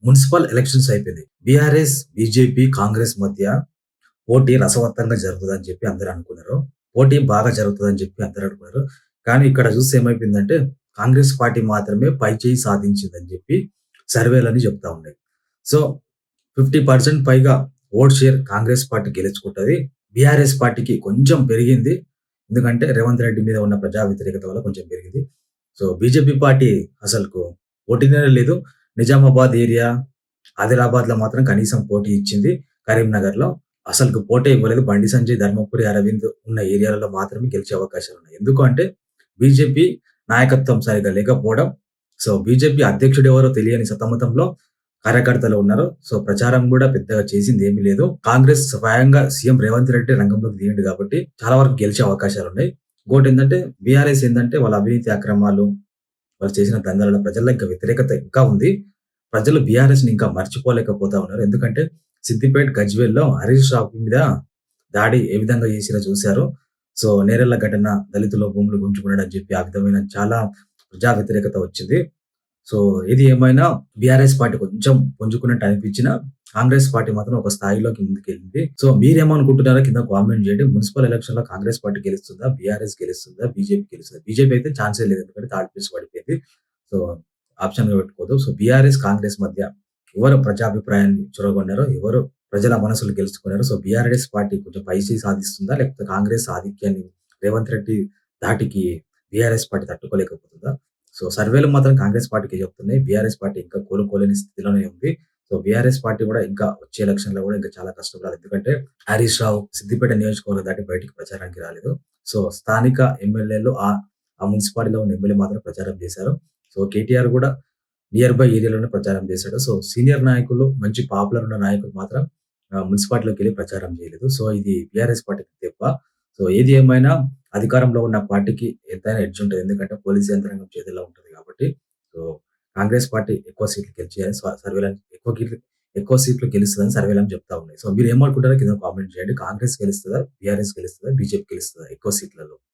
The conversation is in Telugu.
మున్సిపల్ ఎలక్షన్స్ అయిపోయినాయి. బీఆర్ఎస్, బీజేపీ, కాంగ్రెస్ మధ్య పోటీ రసవత్తంగా జరుగుతదని చెప్పి అందరూ అనుకున్నారు. పోటీ బాగా జరుగుతదని చెప్పి అందరూ అనుకున్నారు. కానీ ఇక్కడ చూస్తే ఏమైపోయిందంటే కాంగ్రెస్ పార్టీ మాత్రమే పైచేయి సాధించిందని చెప్పి సర్వేలన్నీ చెప్తా ఉన్నాయి. సో, 50% పైగా ఓట్ షేర్ కాంగ్రెస్ పార్టీ గెలుచుకుంటది. బీఆర్ఎస్ పార్టీకి కొంచెం పెరిగింది. ఎందుకంటే రేవంత్ రెడ్డి మీద ఉన్న ప్రజా వ్యతిరేకత వల్ల కొంచెం పెరిగింది. సో, బీజేపీ పార్టీ అసలుకు పోటీనే లేదు. నిజామాబాద్ ఏరియా, ఆదిలాబాద్‌లో మాత్రం కనీసం పోటీ ఇచ్చింది. కరీంనగర్‌లో అసలుకు పోటే ఇవ్వలేదు. బండి సంజయ్, ధర్మపురి అరవింద్ ఉన్న ఏరియాలలో మాత్రమే గెలిచే అవకాశాలున్నాయి. ఎందుకు అంటే బీజేపీ నాయకత్వం సరిగ్గా లేకపోవడం. సో, బీజేపీ అధ్యక్షుడు ఎవరో తెలియని సతమతంలో కార్యకర్తలు ఉన్నారు. సో, ప్రచారం గూడా పెద్దగా చేసిందేమీ లేదు. కాంగ్రెస్ స్వయంగా సీఎం రేవంత్ రెడ్డి రంగంలోకి దిగిండు కాబట్టి చాలా వరకు గెలిచే అవకాశాలున్నాయి. ఇంకోటేందంటే బీఆర్ఎస్ ఏందంటే వాళ్ళ అవినీతి అక్రమాలు, వాళ్ళు చేసిన దందాలలో ప్రజల్లో ఇంకా వ్యతిరేకత ఇంకా ఉంది. ప్రజలు బీఆర్ఎస్‌ని ఇంకా మర్చిపోలేకపోతా ఉన్నారు. ఎందుకంటే సిద్దిపేట్, గజ్వేల్‌లో హరీష్ రావు మీద దాడి ఏ విధంగా చేసిరో చూసారు. సో, నేరెళ్ల ఘటన, దళితుల భూములు గుంజుకున్నాడని చెప్పి ఆ విధమైన చాలా ప్రజా వ్యతిరేకత వచ్చింది. సో, ఏది ఏమైనా బీఆర్ఎస్ పార్టీ కొంచెం పుంజుకున్నట్టు అనిపించినా, కాంగ్రెస్ పార్టీ మాత్రం ఒక స్థాయిలోకి ముందుకెళ్ళింది. సో, మీరేమనుకుంటున్నారో కింద కామెంట్ చేయండి. మున్సిపల్ ఎలక్షన్‌లో కాంగ్రెస్ పార్టీ గెలుస్తుందా? బీఆర్ఎస్ గెలుస్తుందా? బీజేపీ గెలుస్తుందా? బీజేపీ అయితే ఛాన్సే లేదు. ఎందుకంటే థర్డ్ ప్లేస్ పడిపోయింది. సో, ఆప్షన్‌గా పెట్టుకోవద్దు. సో, బీఆర్ఎస్, కాంగ్రెస్ మధ్య ఎవరు ప్రజాభిప్రాయాన్ని చొరగొన్నారో, ఎవరు ప్రజల మనసులు గెలుచుకున్నారో, సో, బీఆర్ఎస్ పార్టీ కొంచెం పైచేయి సాధిస్తుందా? లేకపోతే కాంగ్రెస్ ఆధిక్యాన్ని రేవంత్ రెడ్డి ధాటికి బీఆర్ఎస్ పార్టీ తట్టుకోలేకపోతుందా? సో, సర్వేలు మాత్రం కాంగ్రెస్ పార్టీకే చెప్తున్నాయి. బీఆర్ఎస్ పార్టీ ఇంకా కోలుకోలేని స్థితిలోనే ఉంది. సో, బీఆర్ఎస్ పార్టీ కూడా ఇంకా వచ్చే ఎలక్షన్‌లో కూడా ఇంకా చాలా కష్టపడాలి. ఎందుకంటే హరీష్ రావు సిద్దిపేట నియోజకవర్గం దాటి బయటికి ప్రచారానికి రాలేదు. సో, స్థానిక ఎమ్మెల్యేలు ఆ మున్సిపాలిటీలో ఉన్న ఎమ్మెల్యే మాత్రం ప్రచారం చేశారు. సో, కేటీఆర్ కూడా నియర్ బై ఏరియాలోనే ప్రచారం చేశాడు. సో, సీనియర్ నాయకులు, మంచి పాపులర్ ఉన్న నాయకులు మాత్రం మున్సిపాలిటీలోకెళ్ళి ప్రచారం చేయలేదు. సో, ఇది బీఆర్ఎస్ పార్టీకి దెబ్బ. సో, ఏది ఏమైనా అధికారంలో ఉన్న పార్టీకి ఎంతైనా ఎడ్జ్ ఉంటది. ఎందుకంటే పోలీస్ యంత్రాంగం చేతుల్లో ఉంటది కాబట్టి. సో, కాంగ్రెస్ పార్టీ ఎక్కువ సీట్లు గెలిచేయాలని సర్వేలను ఎక్కువ సీట్లు గెలుస్తదని సర్వేలను చెప్తా ఉన్నాయి. సో, మీరేమనుకుంటారో కింద కామెంట్ చేయండి. కాంగ్రెస్ గెలుస్తదా? బీఆర్ఎస్ గెలుస్తదా? బీజేపీ గెలుస్తదా ఎక్కువ సీట్లలో?